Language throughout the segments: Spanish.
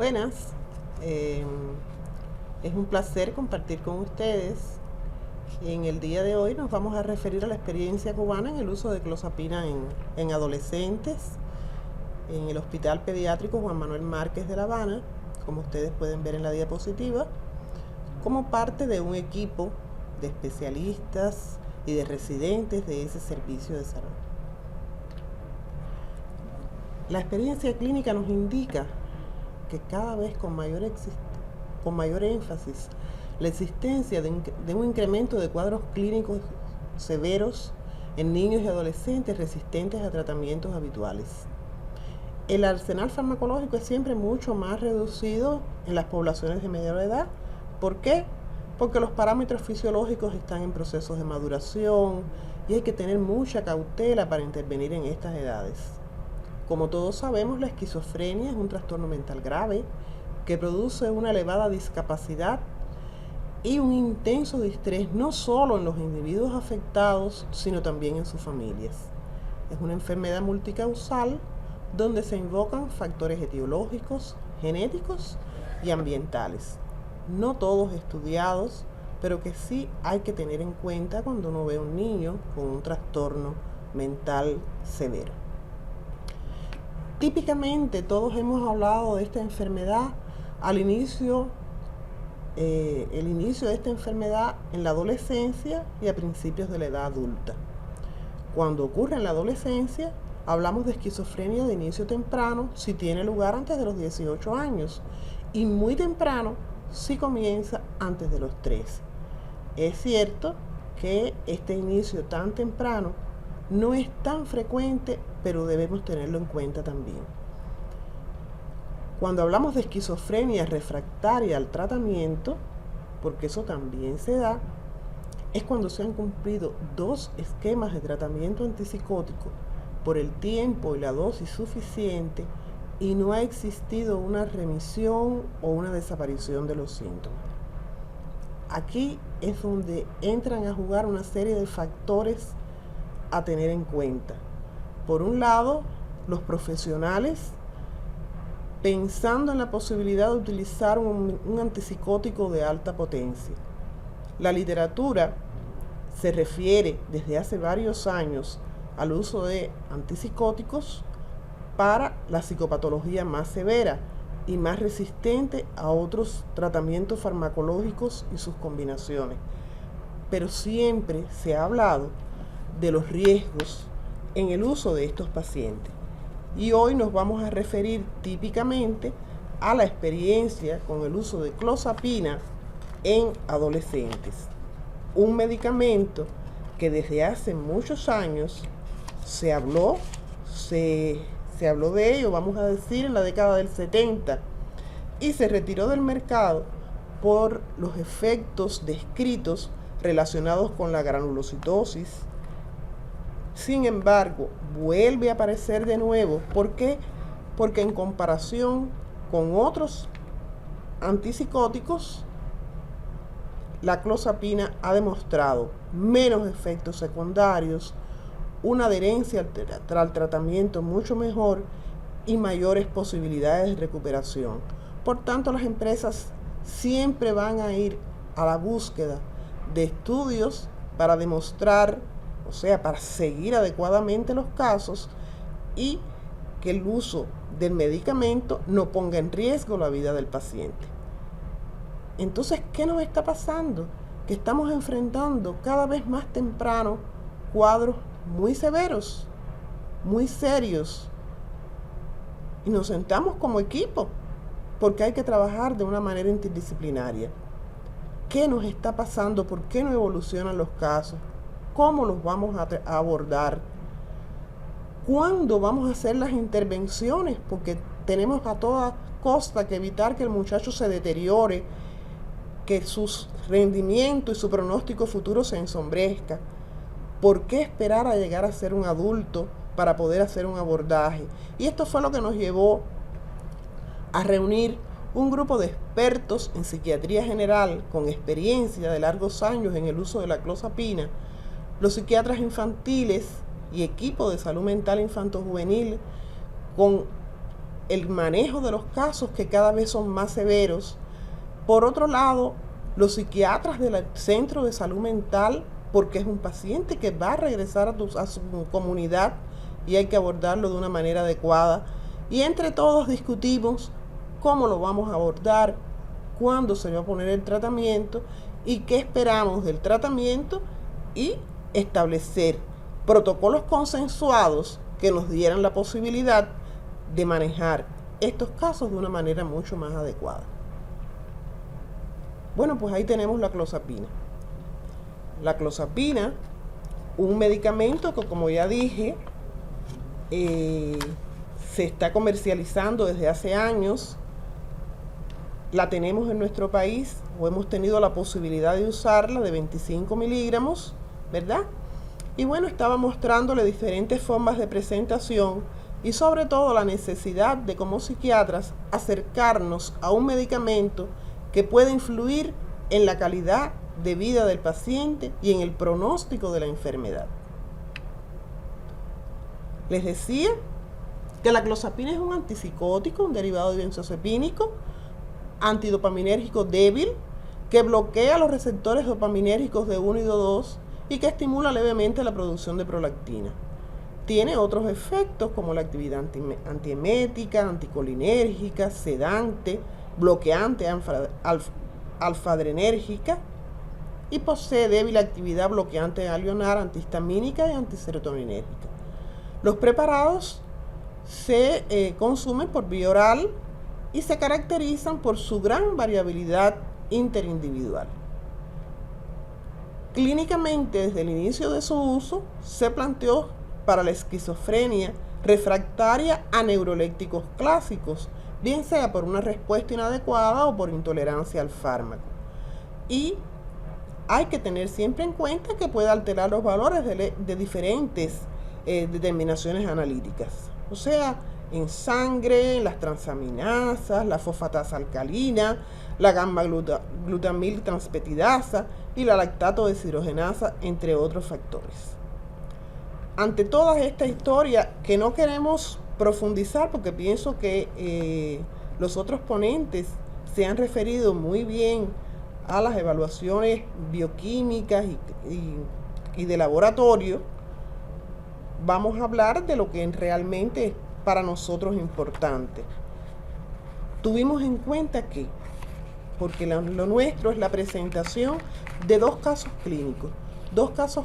Buenas, eh, es un placer compartir con ustedes. En el día de hoy nos vamos a referir a la experiencia cubana en el uso de clozapina en adolescentes en el Hospital Pediátrico Juan Manuel Márquez de La Habana, como ustedes pueden ver en la diapositiva, como parte de un equipo de especialistas y de residentes de ese servicio de salud. La experiencia clínica nos indica que cada vez con mayor énfasis la existencia de un incremento de cuadros clínicos severos en niños y adolescentes resistentes a tratamientos habituales. El arsenal farmacológico es siempre mucho más reducido en las poblaciones de mayor edad. ¿Por qué? Porque los parámetros fisiológicos están en procesos de maduración y hay que tener mucha cautela para intervenir en estas edades. Como todos sabemos, la esquizofrenia es un trastorno mental grave que produce una elevada discapacidad y un intenso distrés no solo en los individuos afectados, sino también en sus familias. Es una enfermedad multicausal donde se invocan factores etiológicos, genéticos y ambientales. No todos estudiados, pero que sí hay que tener en cuenta cuando uno ve a un niño con un trastorno mental severo. Típicamente todos hemos hablado de esta enfermedad al inicio, el inicio de esta enfermedad en la adolescencia y a principios de la edad adulta. Cuando ocurre en la adolescencia, hablamos de esquizofrenia de inicio temprano si tiene lugar antes de los 18 años y muy temprano si comienza antes de los 13. Es cierto que este inicio tan temprano no es tan frecuente, pero debemos tenerlo en cuenta también. Cuando hablamos de esquizofrenia refractaria al tratamiento, porque eso también se da, es cuando se han cumplido 2 esquemas de tratamiento antipsicótico por el tiempo y la dosis suficiente y no ha existido una remisión o una desaparición de los síntomas. Aquí es donde entran a jugar una serie de factores a tener en cuenta. Por un lado, los profesionales pensando en la posibilidad de utilizar un antipsicótico de alta potencia. La literatura se refiere desde hace varios años al uso de antipsicóticos para la psicopatología más severa y más resistente a otros tratamientos farmacológicos y sus combinaciones. Pero siempre se ha hablado de los riesgos en el uso de estos pacientes. Y hoy nos vamos a referir típicamente a la experiencia con el uso de clozapina en adolescentes. Un medicamento que desde hace muchos años se habló de ello, vamos a decir, en la década del 70, y se retiró del mercado por los efectos descritos relacionados con la granulocitosis. Sin embargo, vuelve a aparecer de nuevo. ¿Por qué? Porque en comparación con otros antipsicóticos, la clozapina ha demostrado menos efectos secundarios, una adherencia al tratamiento mucho mejor y mayores posibilidades de recuperación. Por tanto, las empresas siempre van a ir a la búsqueda de estudios para demostrar, o sea, para seguir adecuadamente los casos y que el uso del medicamento no ponga en riesgo la vida del paciente. Entonces, ¿qué nos está pasando? Que estamos enfrentando cada vez más temprano cuadros muy severos, muy serios. Y nos sentamos como equipo, porque hay que trabajar de una manera interdisciplinaria. ¿Qué nos está pasando? ¿Por qué no evolucionan los casos? ¿Cómo los vamos a abordar? ¿Cuándo vamos a hacer las intervenciones? Porque tenemos a toda costa que evitar que el muchacho se deteriore, que su rendimiento y su pronóstico futuro se ensombrezca. ¿Por qué esperar a llegar a ser un adulto para poder hacer un abordaje? Y esto fue lo que nos llevó a reunir un grupo de expertos en psiquiatría general con experiencia de largos años en el uso de la clozapina, los psiquiatras infantiles y equipo de salud mental infanto-juvenil con el manejo de los casos que cada vez son más severos. Por otro lado, los psiquiatras del centro de salud mental, porque es un paciente que va a regresar a su comunidad y hay que abordarlo de una manera adecuada. Y entre todos discutimos cómo lo vamos a abordar, cuándo se va a poner el tratamiento y qué esperamos del tratamiento, y establecer protocolos consensuados que nos dieran la posibilidad de manejar estos casos de una manera mucho más adecuada. Bueno, pues ahí tenemos la clozapina. La clozapina, un medicamento que, como ya dije, se está comercializando desde hace años. La tenemos en nuestro país, o hemos tenido la posibilidad de usarla, de 25 miligramos, ¿verdad? Y bueno, estaba mostrándole diferentes formas de presentación y sobre todo la necesidad de, como psiquiatras, acercarnos a un medicamento que pueda influir en la calidad de vida del paciente y en el pronóstico de la enfermedad. Les decía que la clozapina es un antipsicótico, un derivado de benzodiazepínico, antidopaminérgico débil, que bloquea los receptores dopaminérgicos de 1 y de 2 y que estimula levemente la producción de prolactina. Tiene otros efectos como la actividad antiemética, anticolinérgica, sedante, bloqueante alfa-adrenérgica, y posee débil actividad bloqueante alionar, antihistamínica y antiserotoninérgica. Los preparados se consumen por vía oral y se caracterizan por su gran variabilidad interindividual. Clínicamente, desde el inicio de su uso, se planteó para la esquizofrenia refractaria a neurolépticos clásicos, bien sea por una respuesta inadecuada o por intolerancia al fármaco. Y hay que tener siempre en cuenta que puede alterar los valores de diferentes determinaciones analíticas, o sea, en sangre, las transaminasas, la fosfatasa alcalina, la gamma-glutamil transpeptidasa y la lactato deshidrogenasa, entre otros factores. Ante toda esta historia, que no queremos profundizar porque pienso que los otros ponentes se han referido muy bien a las evaluaciones bioquímicas y de laboratorio, vamos a hablar de lo que realmente es para nosotros importante. Tuvimos en cuenta que, porque lo nuestro es la presentación de dos casos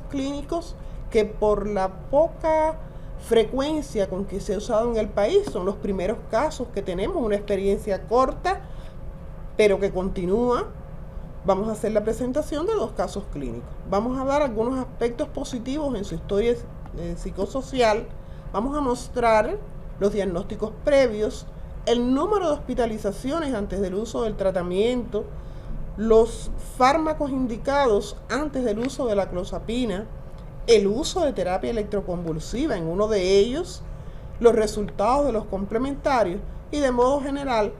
clínicos que por la poca frecuencia con que se ha usado en el país, son los primeros casos que tenemos, una experiencia corta, pero que continúa. Vamos a hacer la presentación de dos casos clínicos. Vamos a dar algunos aspectos positivos en su historia psicosocial. Vamos a mostrar los diagnósticos previos, el número de hospitalizaciones antes del uso del tratamiento, los fármacos indicados antes del uso de la clozapina, el uso de terapia electroconvulsiva en uno de ellos, los resultados de los complementarios y, de modo general,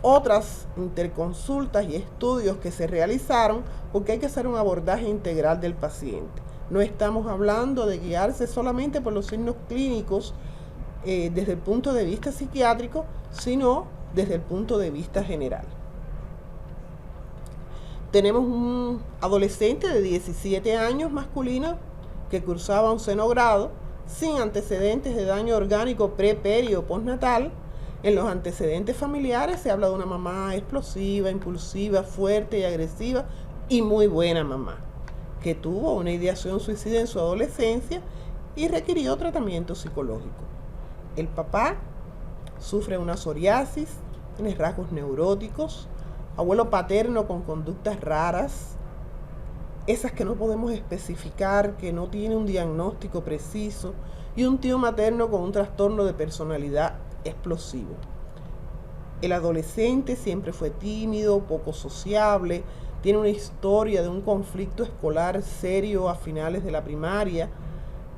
otras interconsultas y estudios que se realizaron, porque hay que hacer un abordaje integral del paciente. No estamos hablando de guiarse solamente por los signos clínicos desde el punto de vista psiquiátrico, sino desde el punto de vista general. Tenemos un adolescente de 17 años masculino que cursaba 11º grado, sin antecedentes de daño orgánico peri o postnatal. En los antecedentes familiares se habla de una mamá explosiva, impulsiva, fuerte y agresiva, y muy buena mamá, que tuvo una ideación suicida en su adolescencia y requirió tratamiento psicológico. El papá sufre una psoriasis, tiene rasgos neuróticos, abuelo paterno con conductas raras, esas que no podemos especificar, que no tiene un diagnóstico preciso, y un tío materno con un trastorno de personalidad explosivo. El adolescente siempre fue tímido, poco sociable, tiene una historia de un conflicto escolar serio a finales de la primaria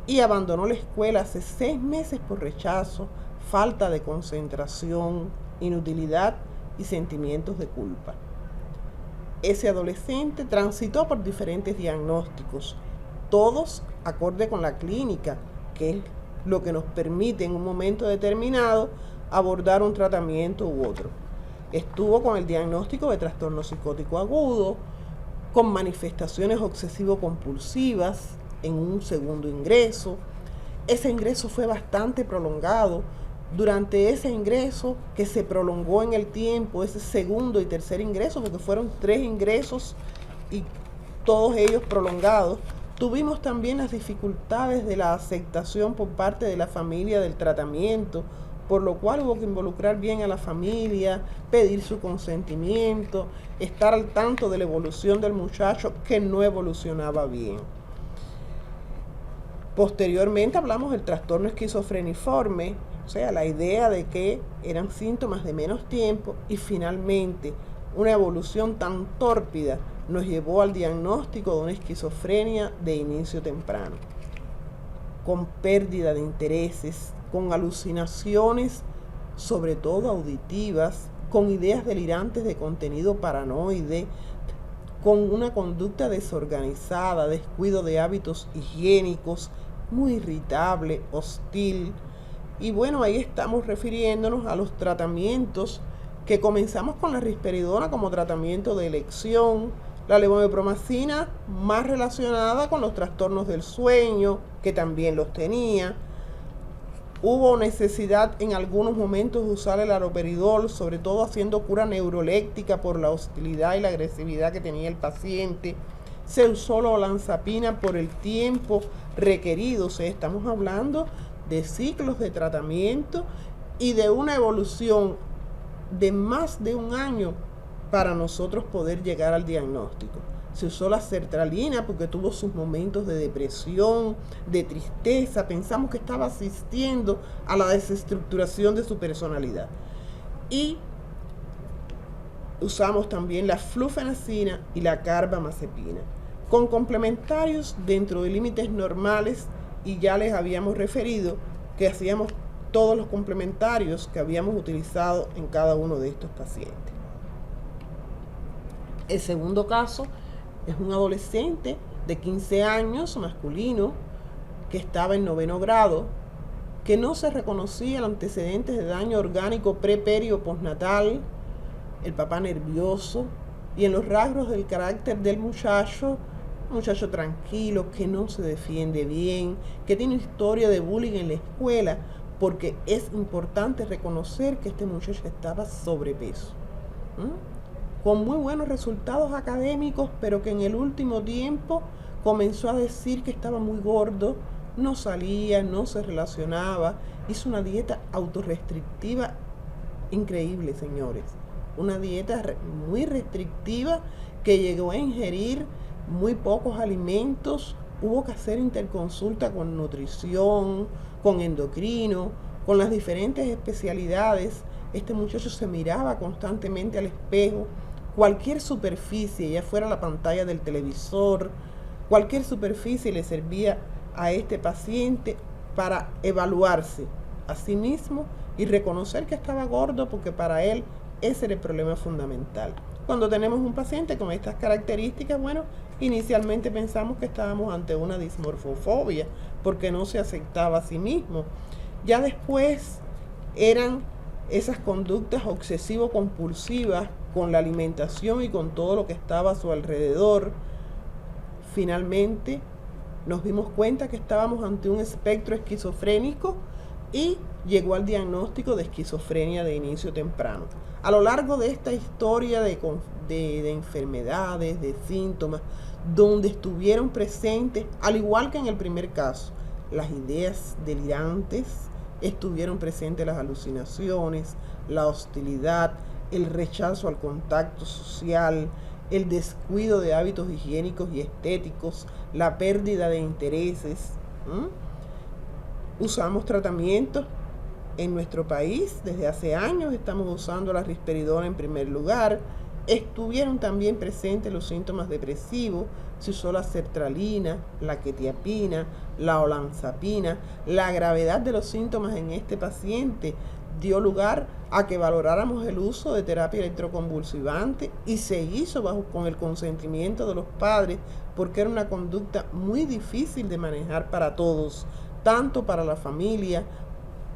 y abandonó la escuela hace 6 meses por rechazo, falta de concentración, inutilidad y sentimientos de culpa. Ese adolescente transitó por diferentes diagnósticos, todos acorde con la clínica, que es lo que nos permite en un momento determinado abordar un tratamiento u otro. Estuvo con el diagnóstico de trastorno psicótico agudo, con manifestaciones obsesivo-compulsivas en un segundo ingreso. Ese ingreso fue bastante prolongado. Durante ese ingreso, que se prolongó en el tiempo, ese segundo y tercer ingreso, porque fueron 3 ingresos y todos ellos prolongados, tuvimos también las dificultades de la aceptación por parte de la familia del tratamiento, por lo cual hubo que involucrar bien a la familia, pedir su consentimiento, estar al tanto de la evolución del muchacho que no evolucionaba bien. Posteriormente hablamos del trastorno esquizofreniforme, o sea, la idea de que eran síntomas de menos tiempo, y finalmente una evolución tan tórpida nos llevó al diagnóstico de una esquizofrenia de inicio temprano, con pérdida de intereses, con alucinaciones, sobre todo auditivas, con ideas delirantes de contenido paranoide, con una conducta desorganizada, descuido de hábitos higiénicos, muy irritable, hostil. Y bueno, ahí estamos refiriéndonos a los tratamientos que comenzamos con la risperidona como tratamiento de elección, la levomepromacina más relacionada con los trastornos del sueño, que también los tenía. Hubo necesidad en algunos momentos de usar el haloperidol, sobre todo haciendo cura neuroléptica por la hostilidad y la agresividad que tenía el paciente. Se usó la olanzapina por el tiempo requerido. O sea, estamos hablando de ciclos de tratamiento y de una evolución de más de un año para nosotros poder llegar al diagnóstico. Se usó la sertralina porque tuvo sus momentos de depresión, de tristeza. Pensamos que estaba asistiendo a la desestructuración de su personalidad. Y usamos también la flufenacina y la carbamazepina, con complementarios dentro de límites normales, y ya les habíamos referido que hacíamos todos los complementarios que habíamos utilizado en cada uno de estos pacientes. El segundo caso es un adolescente de 15 años, masculino, que estaba en 9º grado, que no se reconocía los antecedentes de daño orgánico pre-perio postnatal, el papá nervioso, y en los rasgos del carácter del muchacho, un muchacho tranquilo, que no se defiende bien, que tiene historia de bullying en la escuela, porque es importante reconocer que este muchacho estaba sobrepeso. Con muy buenos resultados académicos, pero que en el último tiempo comenzó a decir que estaba muy gordo, no salía, no se relacionaba, hizo una dieta autorrestrictiva increíble, señores. Una dieta muy restrictiva que llegó a ingerir muy pocos alimentos. Hubo que hacer interconsulta con nutrición, con endocrino, con las diferentes especialidades. Este muchacho se miraba constantemente al espejo. Cualquier superficie, ya fuera la pantalla del televisor, cualquier superficie le servía a este paciente para evaluarse a sí mismo y reconocer que estaba gordo, porque para él ese era el problema fundamental. Cuando tenemos un paciente con estas características, bueno, inicialmente pensamos que estábamos ante una dismorfofobia, porque no se aceptaba a sí mismo. Ya después eran esas conductas obsesivo-compulsivas con la alimentación y con todo lo que estaba a su alrededor. Finalmente nos dimos cuenta que estábamos ante un espectro esquizofrénico y llegó al diagnóstico de esquizofrenia de inicio temprano. A lo largo de esta historia de enfermedades, de síntomas, donde estuvieron presentes, al igual que en el primer caso, las ideas delirantes, estuvieron presentes las alucinaciones, la hostilidad, el rechazo al contacto social, el descuido de hábitos higiénicos y estéticos, la pérdida de intereses. Usamos tratamientos en nuestro país desde hace años. Estamos usando la risperidona en primer lugar. Estuvieron también presentes los síntomas depresivos. Se usó la sertralina, la quetiapina, la olanzapina. La gravedad de los síntomas en este paciente dio lugar a que valoráramos el uso de terapia electroconvulsivante, y se hizo con el consentimiento de los padres, porque era una conducta muy difícil de manejar para todos, tanto para la familia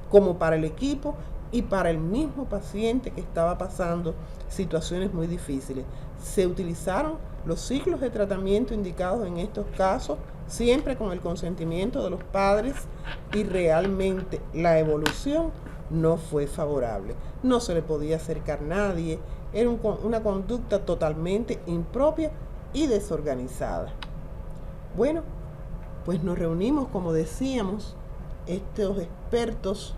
como para el equipo y para el mismo paciente que estaba pasando situaciones muy difíciles. Se utilizaron los ciclos de tratamiento indicados en estos casos, siempre con el consentimiento de los padres, y realmente la evolución no fue favorable. No se le podía acercar nadie, era una conducta totalmente impropia y desorganizada. Bueno, pues nos reunimos, como decíamos, estos expertos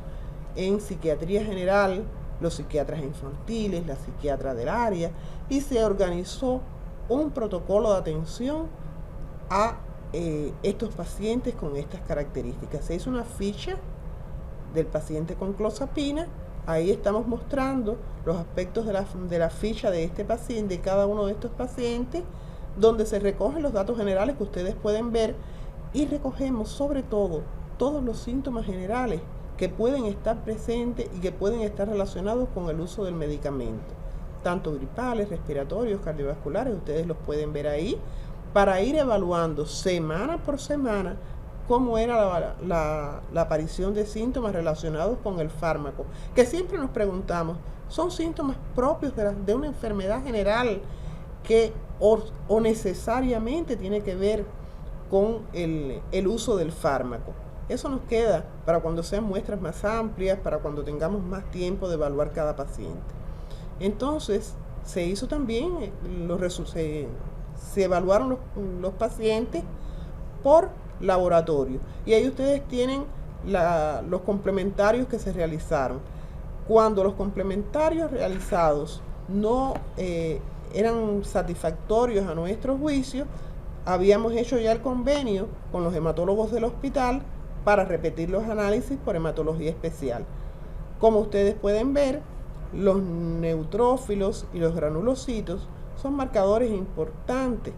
en psiquiatría general, los psiquiatras infantiles, la psiquiatra del área, y se organizó un protocolo de atención a estos pacientes con estas características. Se hizo una ficha del paciente con clozapina. Ahí estamos mostrando los aspectos de la ficha de este paciente, de cada uno de estos pacientes, donde se recogen los datos generales que ustedes pueden ver, y recogemos sobre todo todos los síntomas generales que pueden estar presentes y que pueden estar relacionados con el uso del medicamento, tanto gripales, respiratorios, cardiovasculares. Ustedes los pueden ver ahí, para ir evaluando semana por semana cómo era la aparición de síntomas relacionados con el fármaco, que siempre nos preguntamos, ¿son síntomas propios de una enfermedad general que o necesariamente tiene que ver con el uso del fármaco? Eso nos queda para cuando sean muestras más amplias, para cuando tengamos más tiempo de evaluar cada paciente. Entonces, se hizo también, se evaluaron los pacientes por laboratorio. Y ahí ustedes tienen los complementarios que se realizaron. Cuando los complementarios realizados no eran satisfactorios a nuestro juicio, habíamos hecho ya el convenio con los hematólogos del hospital para repetir los análisis por hematología especial. Como ustedes pueden ver, los neutrófilos y los granulocitos son marcadores importantes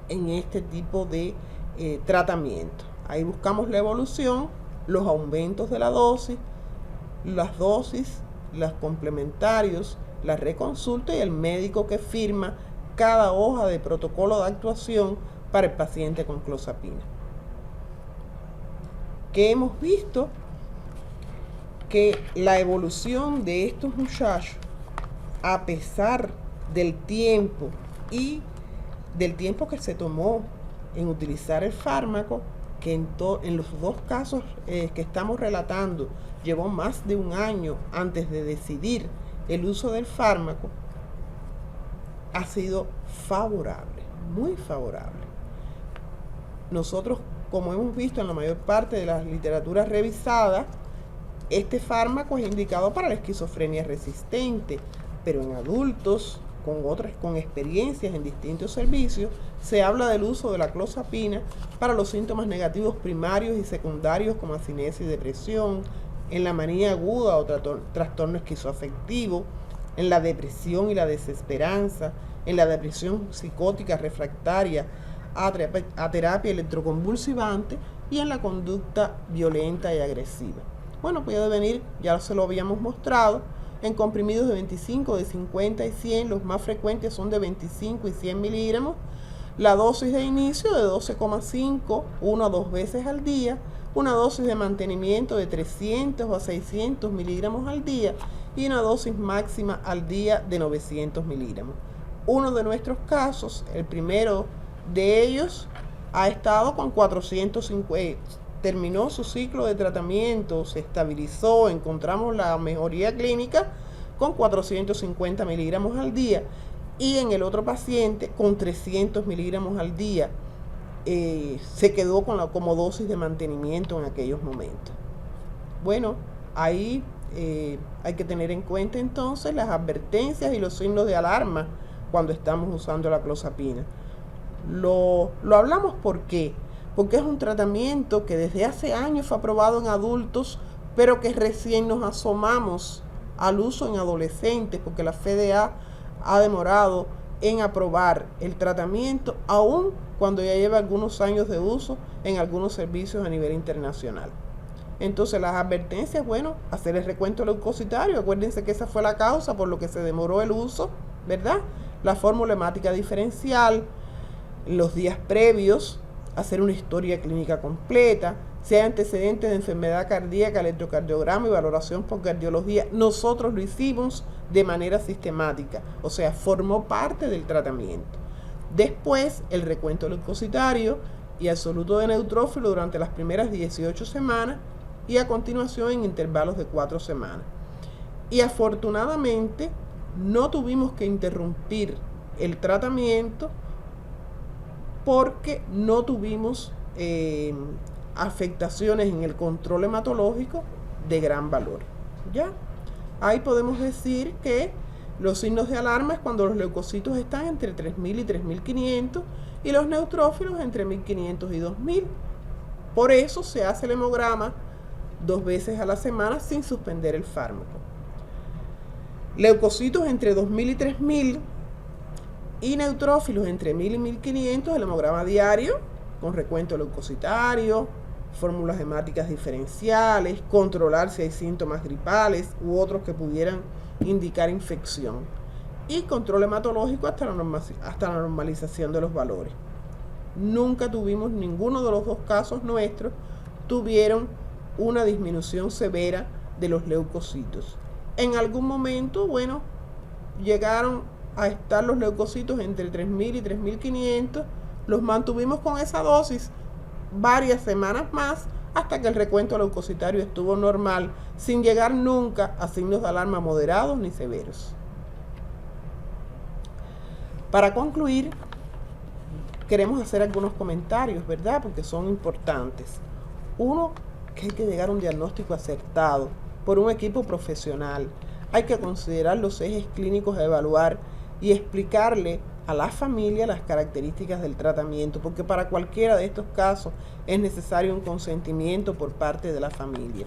en este tipo de tratamiento. Ahí buscamos la evolución, los aumentos de la dosis, las dosis, los complementarios, la reconsulta y el médico que firma cada hoja de protocolo de actuación para el paciente con clozapina. Que hemos visto que la evolución de estos muchachos, a pesar del tiempo y del tiempo que se tomó en utilizar el fármaco, que en los dos casos que estamos relatando llevó más de un año antes de decidir el uso del fármaco, ha sido favorable, muy favorable. Nosotros, como hemos visto en la mayor parte de las literaturas revisadas, este fármaco es indicado para la esquizofrenia resistente, pero en adultos con experiencias en distintos servicios, se habla del uso de la clozapina para los síntomas negativos primarios y secundarios como acinesia y depresión, en la manía aguda o trastorno esquizoafectivo, en la depresión y la desesperanza, en la depresión psicótica refractaria a terapia electroconvulsivante y en la conducta violenta y agresiva. Bueno, puede venir, ya se lo habíamos mostrado, en comprimidos de 25, de 50 y 100, los más frecuentes son de 25 y 100 miligramos, la dosis de inicio de 12,5, 1 a 2 veces al día, una dosis de mantenimiento de 300 a 600 miligramos al día y una dosis máxima al día de 900 miligramos. Uno de nuestros casos, el primero de ellos, ha estado con 450, terminó su ciclo de tratamiento, se estabilizó, encontramos la mejoría clínica con 450 miligramos al día, y en el otro paciente con 300 miligramos al día se quedó como dosis de mantenimiento en aquellos momentos. Bueno, ahí hay que tener en cuenta entonces las advertencias y los signos de alarma cuando estamos usando la clozapina. Lo hablamos porque es un tratamiento que desde hace años fue aprobado en adultos, pero que recién nos asomamos al uso en adolescentes, porque la FDA ha demorado en aprobar el tratamiento, aun cuando ya lleva algunos años de uso en algunos servicios a nivel internacional. Entonces las advertencias, bueno, hacer el recuento leucocitario, acuérdense que esa fue la causa por lo que se demoró el uso, ¿verdad? La fórmula hemática diferencial, los días previos hacer una historia clínica completa, si hay antecedentes de enfermedad cardíaca, electrocardiograma y valoración por cardiología. Nosotros lo hicimos de manera sistemática, o sea, formó parte del tratamiento. Después, el recuento leucocitario y absoluto de neutrófilo durante las primeras 18 semanas y a continuación en intervalos de 4 semanas. Y afortunadamente no tuvimos que interrumpir el tratamiento porque no tuvimos afectaciones en el control hematológico de gran valor. ¿Ya? Ahí podemos decir que los signos de alarma es cuando los leucocitos están entre 3.000 y 3.500 y los neutrófilos entre 1.500 y 2.000. Por eso se hace el hemograma 2 veces a la semana sin suspender el fármaco. Leucocitos entre 2.000 y 3.000 y neutrófilos entre 1.000 y 1.500, el hemograma diario con recuento leucocitario, fórmulas hemáticas diferenciales, controlar si hay síntomas gripales u otros que pudieran indicar infección y control hematológico hasta la normalización de los valores. Nunca tuvimos, ninguno de los 2 casos nuestros tuvieron una disminución severa de los leucocitos. En algún momento, bueno, llegaron a estar los leucocitos entre 3.000 y 3.500, los mantuvimos con esa dosis varias semanas más hasta que el recuento leucocitario estuvo normal, sin llegar nunca a signos de alarma moderados ni severos. Para concluir, queremos hacer algunos comentarios, ¿verdad? Porque son importantes. Uno, que hay que llegar a un diagnóstico acertado por un equipo profesional. Hay que considerar los ejes clínicos a evaluar y explicarle a la familia las características del tratamiento, porque para cualquiera de estos casos es necesario un consentimiento por parte de la familia.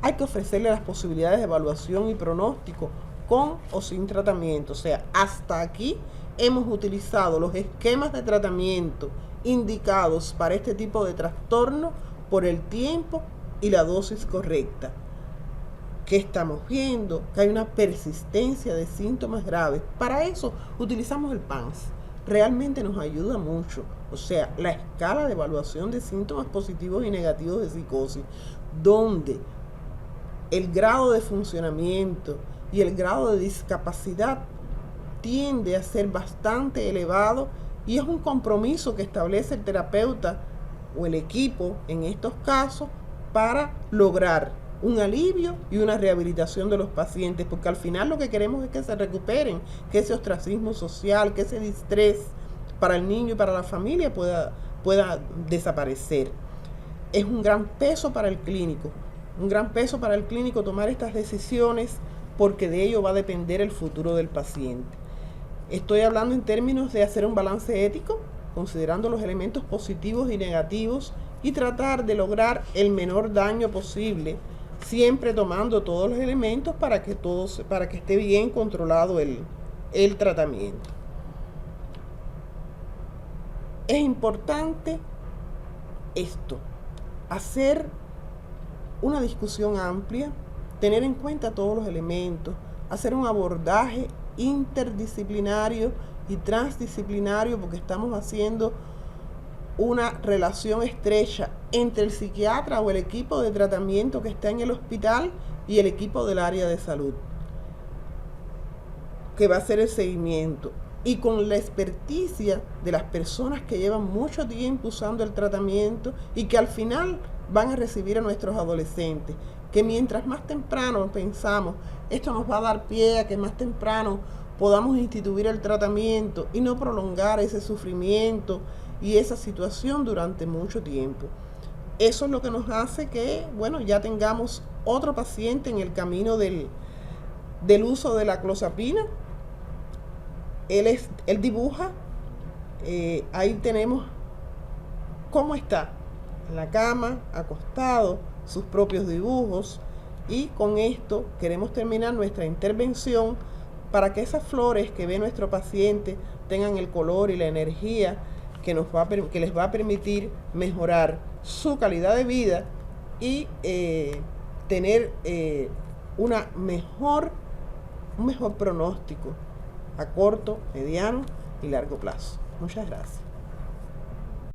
Hay que ofrecerle las posibilidades de evaluación y pronóstico con o sin tratamiento. O sea, hasta aquí hemos utilizado los esquemas de tratamiento indicados para este tipo de trastorno por el tiempo y la dosis correcta. ¿Qué estamos viendo? Que hay una persistencia de síntomas graves. Para eso utilizamos el PANSS. Realmente nos ayuda mucho. O sea, la escala de evaluación de síntomas positivos y negativos de psicosis, donde el grado de funcionamiento y el grado de discapacidad tiende a ser bastante elevado y es un compromiso que establece el terapeuta o el equipo en estos casos para lograr un alivio y una rehabilitación de los pacientes, porque al final lo que queremos es que se recuperen, que ese ostracismo social, que ese distrés para el niño y para la familia pueda desaparecer. Es un gran peso para el clínico, tomar estas decisiones, porque de ello va a depender el futuro del paciente. Estoy hablando en términos de hacer un balance ético, considerando los elementos positivos y negativos y tratar de lograr el menor daño posible, siempre tomando todos los elementos para que esté bien controlado el tratamiento. Es importante esto, hacer una discusión amplia, tener en cuenta todos los elementos, hacer un abordaje interdisciplinario y transdisciplinario, porque estamos haciendo una relación estrecha entre el psiquiatra o el equipo de tratamiento que está en el hospital y el equipo del área de salud, que va a hacer el seguimiento, y con la experticia de las personas que llevan mucho tiempo usando el tratamiento y que al final van a recibir a nuestros adolescentes, que mientras más temprano pensamos, esto nos va a dar pie a que más temprano podamos instituir el tratamiento y no prolongar ese sufrimiento y esa situación durante mucho tiempo. Eso es lo que nos hace que, bueno, ya tengamos otro paciente en el camino del uso de la clozapina. Él dibuja, ahí tenemos cómo está en la cama, acostado, sus propios dibujos, y con esto queremos terminar nuestra intervención para que esas flores que ve nuestro paciente tengan el color y la energía que les va a permitir mejorar su calidad de vida y tener un mejor pronóstico a corto, mediano y largo plazo. Muchas gracias.